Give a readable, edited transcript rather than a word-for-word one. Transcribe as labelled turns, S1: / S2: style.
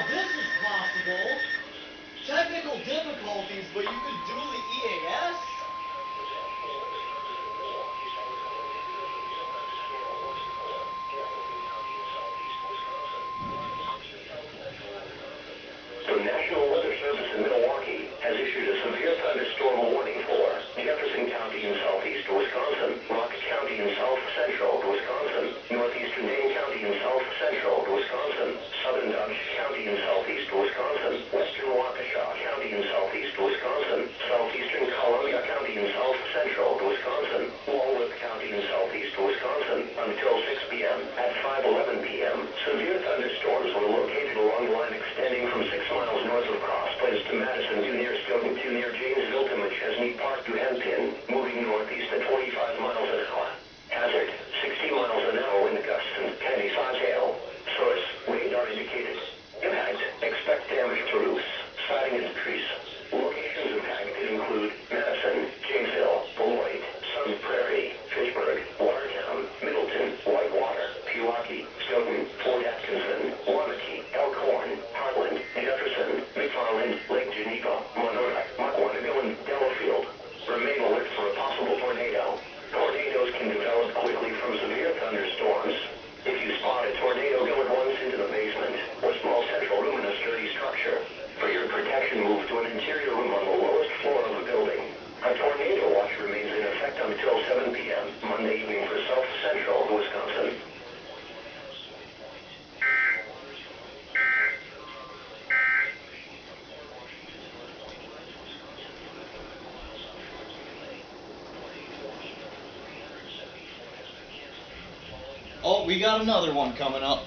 S1: this is possible. Technical difficulties, but you could do the EAS?
S2: The National Weather Service in Milwaukee has issued a severe thunderstorm warning for Jefferson County in southeast Wisconsin, Rock County in south central Wisconsin, northeastern Dane County in south central Wisconsin, southern Dodge County in southeast Wisconsin, western Waukesha County in southeast Wisconsin, southeastern Columbia County in south central Wisconsin, Walworth County in southeast Wisconsin until 6 p.m. At 5:11 p.m., severe thunderstorms were located along the line extending from 6 miles north of Cross Plains to Madison to near Stoughton to near Janesville to Machesney Park to Hennepin, moving northeast at 45 miles an hour. Hazard, 60 miles an hour wind gusts and heavy size hail. Source, radar indicated. Impact, expect damage to roofs, siding and trees. Locations impacted include Madison, Janesville, Beloit, Sun Prairie, Fitchburg, Watertown, Middleton, Whitewater, Pewaukee, Stoughton, Fort Atkinson, Waunakee, Elkhorn, Heartland, Jefferson, McFarland, Lake Geneva, Monona, Mukwonago, and Delafield. Remain alert for a possible tornado. Tornadoes can develop quickly from severe thunderstorms. If you spot a tornado, go at once into the basement or small central room in a sturdy structure. For your protection, move to an interior room on the lowest floor of the building. A tornado watch remains in effect until 7 p.m. Monday evening for south central Wisconsin.
S1: Oh, we got another one coming up.